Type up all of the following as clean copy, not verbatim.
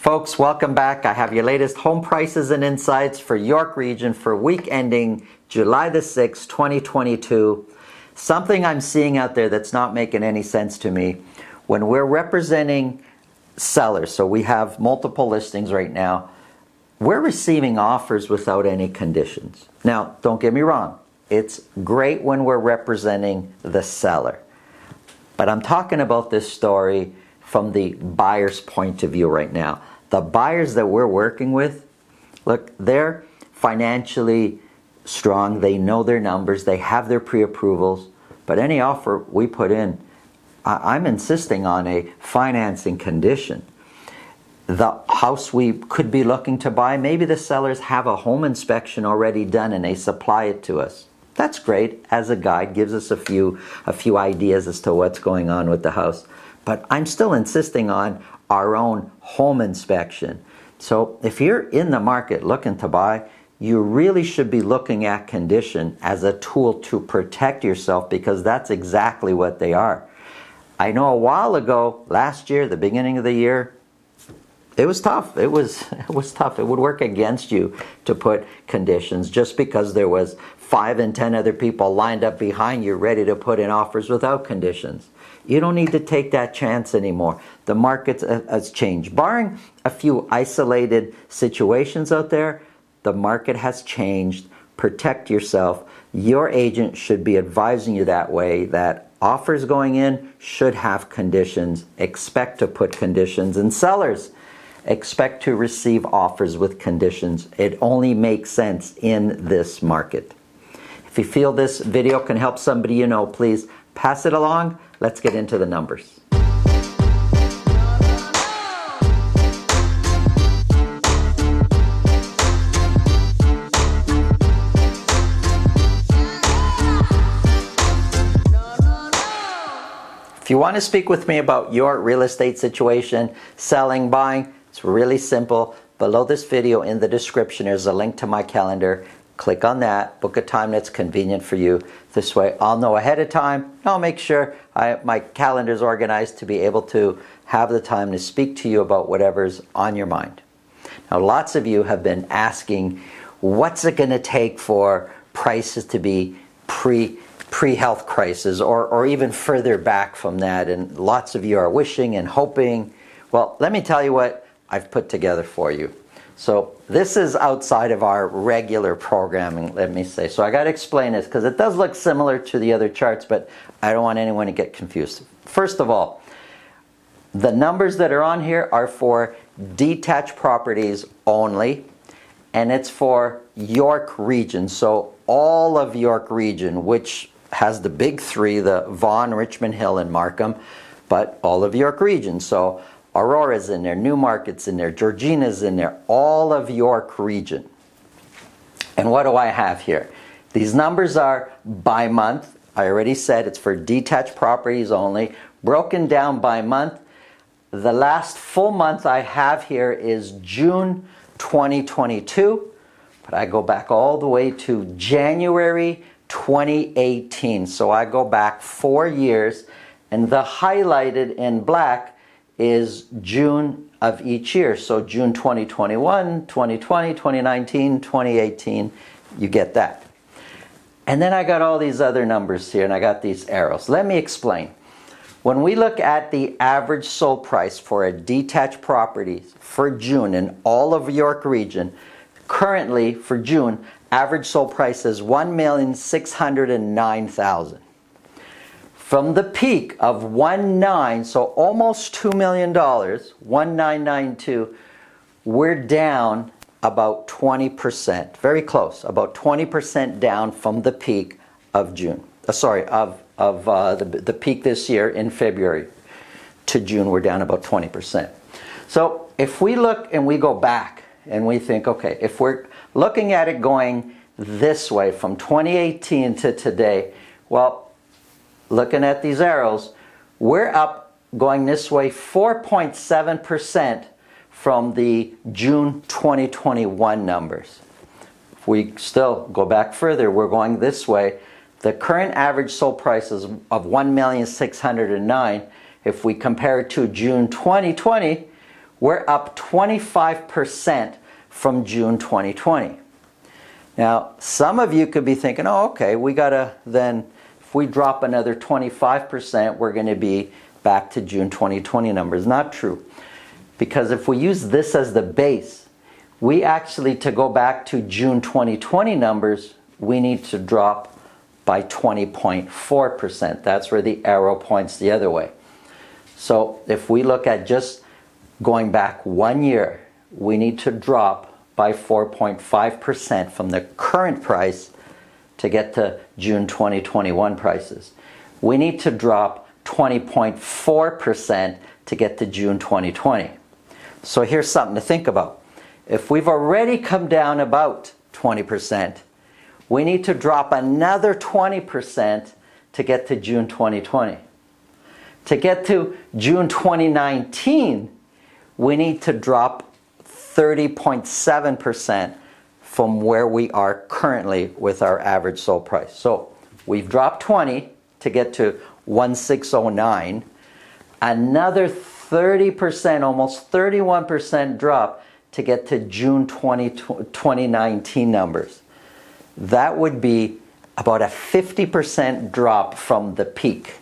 Folks, welcome back. I have your latest home prices and insights for York Region for week ending July the 6th, 2022. Something I'm seeing out there that's not making any sense to me. When we're representing sellers, so we have multiple listings right now, we're receiving offers without any conditions. Now, don't get me wrong. It's great when we're representing the seller. But I'm talking about this story from the buyer's point of view right now. The buyers that we're working with, look, they're financially strong. They know their numbers. They have their pre-approvals. But any offer we put in, I'm insisting on a financing condition. The house we could be looking to buy, maybe the sellers have a home inspection already done and they supply it to us. That's great as a guide, gives us a few ideas as to what's going on with the house. But I'm still insisting on our own home inspection. So if you're in the market looking to buy, you really should be looking at condition as a tool to protect yourself, because that's exactly what they are. I know a while ago, last year, the beginning of the year, it was tough. It was tough. It would work against you to put conditions just because there was 5 and 10 other people lined up behind you ready to put in offers without conditions. You don't need to take that chance anymore. The market has changed. Barring a few isolated situations out there, the market has changed. Protect yourself. Your agent should be advising you that way, that offers going in should have conditions. Expect to put conditions. And sellers, expect to receive offers with conditions. It only makes sense in this market. If you feel this video can help somebody you know, please pass it along. Let's get into the numbers. If you want to speak with me about your real estate situation, selling, buying, it's really simple. Below this video in the description there's a link to my calendar. Click on that, book a time that's convenient for you. This way I'll know ahead of time. I'll make sure my calendar's organized to be able to have the time to speak to you about whatever's on your mind. Now, lots of you have been asking, what's it going to take for prices to be pre-health crisis or even further back from that? And lots of you are wishing and hoping. Well, let me tell you what I've put together for you. So this is outside of our regular programming, let me say. So I got to explain this because it does look similar to the other charts, but I don't want anyone to get confused. First of all, the numbers that are on here are for detached properties only, and it's for York Region. So all of York Region, which has the big three, the Vaughan, Richmond Hill, and Markham, but all of York Region. So Aurora's in there, Newmarket's in there, Georgina's in there, all of York Region. And what do I have here? These numbers are by month. I already said it's for detached properties only, broken down by month. The last full month I have here is June 2022, but I go back all the way to January 2018. So I go back 4 years, and the highlighted in black is June of each year. So June 2021, 2020, 2019, 2018, you get that. And then I got all these other numbers here, and I got these arrows. Let me explain. When we look at the average sold price for a detached property for June in all of York Region, currently for June, average sold price is $1,609,000. From the peak of 1.9, so almost $2 million, 1,992, we're down about 20%, very close, about 20% down from the peak of June. The peak this year in February to June, we're down about 20%. So if we look and we go back and we think, okay, if we're looking at it going this way from 2018 to today, well, looking at these arrows, we're up going this way 4.7% from the June 2021 numbers. If we still go back further, we're going this way. The current average sold price is of $1,609,000. If we compare it to June 2020, we're up 25% from June 2020. Now, some of you could be thinking, oh, okay, we gotta then, if we drop another 25%, we're gonna be back to June 2020 numbers. Not true. Because if we use this as the base, we actually, to go back to June 2020 numbers, we need to drop by 20.4%. That's where the arrow points the other way. So if we look at just going back 1 year, we need to drop by 4.5% from the current price to get to June 2021 prices. We need to drop 20.4% to get to June 2020. So here's something to think about. If we've already come down about 20%, we need to drop another 20% to get to June 2020. To get to June 2019, we need to drop 30.7% from where we are currently with our average sold price. So we've dropped 20 to get to 1609. Another 30%, almost 31% drop to get to June 2019 numbers. That would be about a 50% drop from the peak.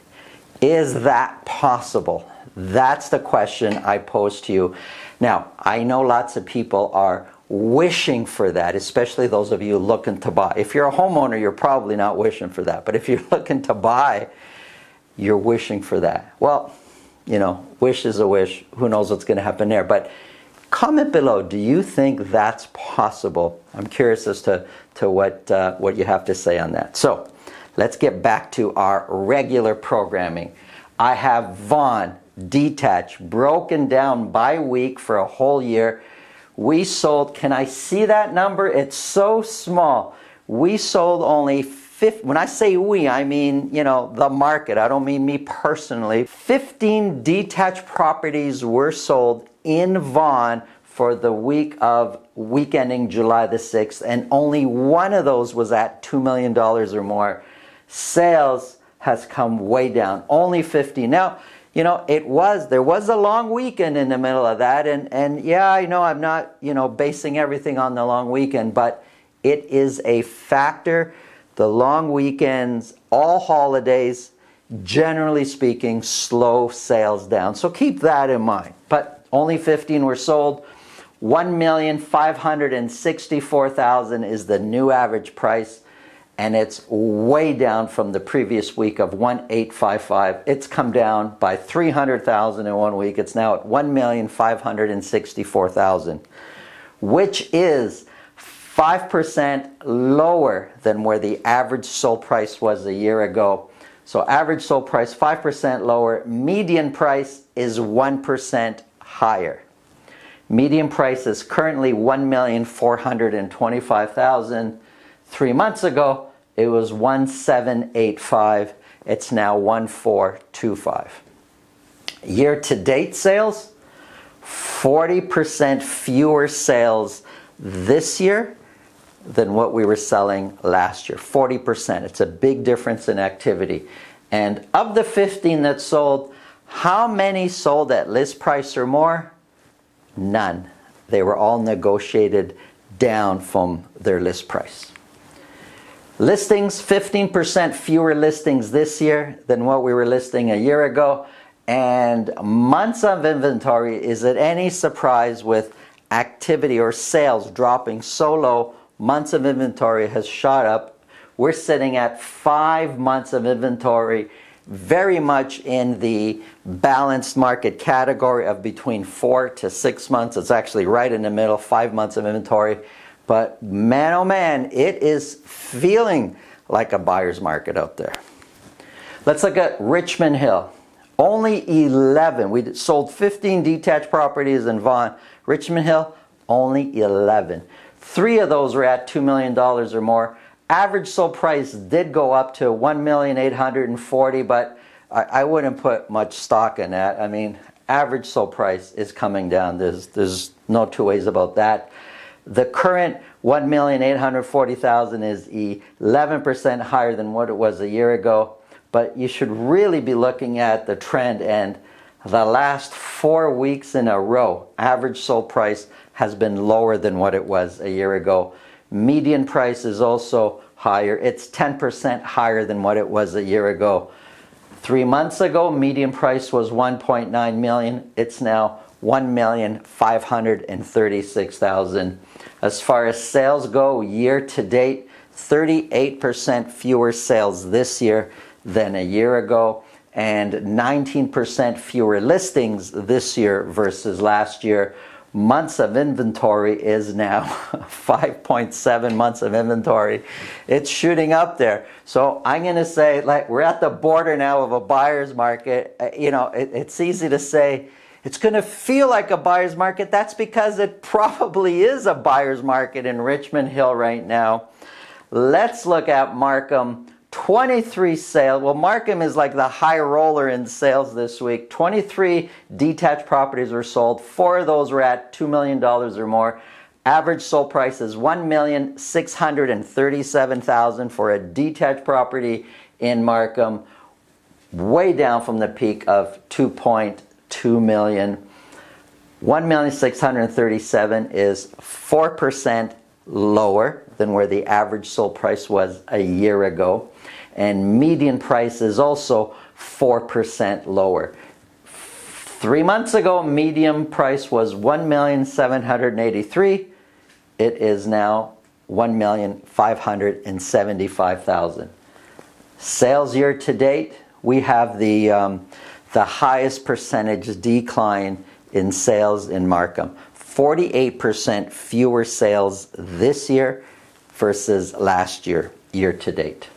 Is that possible? That's the question I pose to you. Now, I know lots of people are wishing for that, especially those of you looking to buy. If you're a homeowner, you're probably not wishing for that. But if you're looking to buy, you're wishing for that. Well, you know, wish is a wish. Who knows what's going to happen there? But comment below, do you think that's possible? I'm curious as to what you have to say on that. So let's get back to our regular programming. I have Vaughan detached, broken down by week for a whole year. We sold, can I see that number? It's so small. We sold only 50, when I say we, I mean, you know, the market. I don't mean me personally. 15 detached properties were sold in Vaughan for the week ending July the 6th, and only one of those was at $2 million or more. Sales has come way down, only 50. Now, you know, there was a long weekend in the middle of that, and yeah, I know I'm not, you know, basing everything on the long weekend, but it is a factor. The long weekends, all holidays, generally speaking, slow sales down. So keep that in mind. But only 15 were sold. $1,564,000 is the new average price, and it's way down from the previous week of $1,855. It's come down by $300,000 in 1 week. It's now at $1,564,000, which is 5% lower than where the average sold price was a year ago. So average sold price 5% lower. Median price is 1% higher. Median price is currently $1,425,000. 3 months ago, it was $1,785. It's now $1,425. Year-to-date sales, 40% fewer sales this year than what we were selling last year. 40%. It's a big difference in activity. And of the 15 that sold, how many sold at list price or more? None. They were all negotiated down from their list price. Listings, 15% fewer listings this year than what we were listing a year ago. And months of inventory, is it any surprise with activity or sales dropping so low? Months of inventory has shot up. We're sitting at 5 months of inventory, very much in the balanced market category of between 4 to 6 months. It's actually right in the middle, 5 months of inventory. But man, oh man, it is feeling like a buyer's market out there. Let's look at Richmond Hill. Only 11. We sold 15 detached properties in Vaughan. Richmond Hill, only 11. 3 of those were at $2 million or more. Average sold price did go up to $1,840,000, but I wouldn't put much stock in that. I mean, average sold price is coming down. There's no two ways about that. The current $1,840,000 is 11% higher than what it was a year ago, but you should really be looking at the trend, and The last 4 weeks in a row, average sold price has been lower than what it was a year ago. Median price is also higher. It's 10% higher than what it was a year ago. 3 months ago, median price was 1.9 million. It's now 1,536,000. As far as sales go, year to date, 38% fewer sales this year than a year ago, and 19% fewer listings this year versus last year. Months of inventory is now 5.7 months of inventory. It's shooting up there. So I'm going to say, like, we're at the border now of a buyer's market. It's easy to say it's going to feel like a buyer's market. That's because it probably is a buyer's market in Richmond Hill right now. Let's look at Markham. 23 sales. Well, Markham is like the high roller in sales this week. 23 detached properties were sold. 4 of those were at $2 million or more. Average sold price is $1,637,000 for a detached property in Markham, way down from the peak of $2.2 million. $1,637,000 is 4% lower than where the average sold price was a year ago, and median price is also 4% lower. 3 months ago, median price was $1,783,000. It is now $1,575,000. Sales year to date, we have the highest percentage decline in sales in Markham. 48% fewer sales this year versus last year, year to date.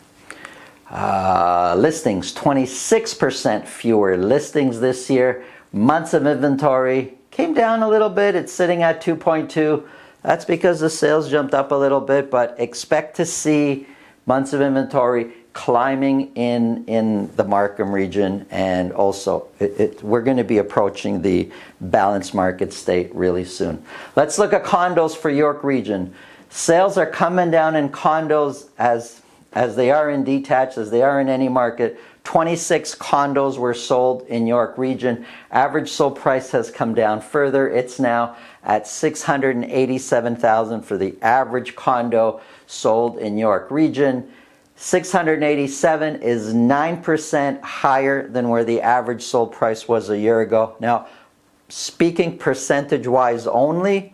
Listings, 26% fewer listings this year. Months of inventory came down a little bit. It's sitting at 2.2. That's because the sales jumped up a little bit, but expect to see months of inventory climbing in the Markham region, and also we're going to be approaching the balanced market state really soon. Let's look at condos for York region. Sales are coming down in condos as they are in detached, as they are in any market. 26 condos were sold in York region. Average sold price has come down further. It's now at $687,000 for the average condo sold in York region. 687 is 9% higher than where the average sold price was a year ago. Now, speaking percentage-wise only,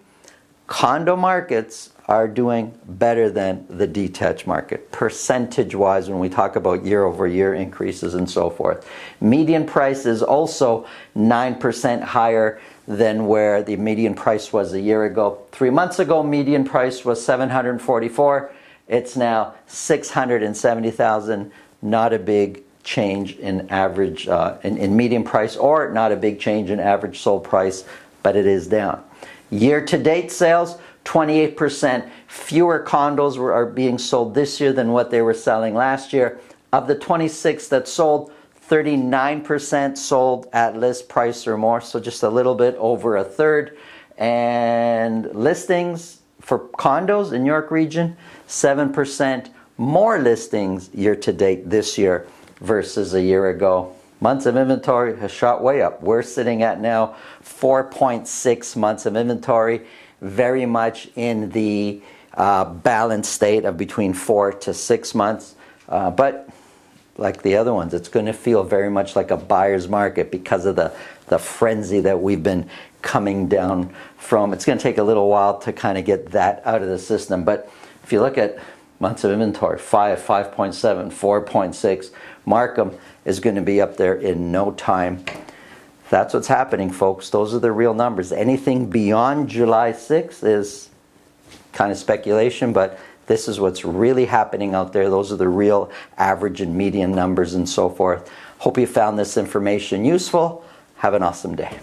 condo markets are doing better than the detached market, percentage-wise, when we talk about year-over-year increases and so forth. Median price is also 9% higher than where the median price was a year ago. 3 months ago, median price was $744,000. It's now $670,000. Not a big change in average in median price, or not a big change in average sold price, but it is down. Year-to-date sales, 28% fewer condos are being sold this year than what they were selling last year. Of the 26 that sold, 39% sold at list price or more, so just a little bit over a third. And listings for condos in York region, 7% more listings year to date this year versus a year ago. Months of inventory has shot way up. We're sitting at now 4.6 months of inventory, very much in the balanced state of between 4 to 6 months. But like the other ones, it's going to feel very much like a buyer's market because of the frenzy that we've been coming down from. It's going to take a little while to kind of get that out of the system. But if you look at months of inventory, 5.7, 4.6, Markham is going to be up there in no time. That's what's happening, folks. Those are the real numbers. Anything beyond July 6th is kind of speculation, but this is what's really happening out there. Those are the real average and median numbers and so forth. Hope you found this information useful. Have an awesome day.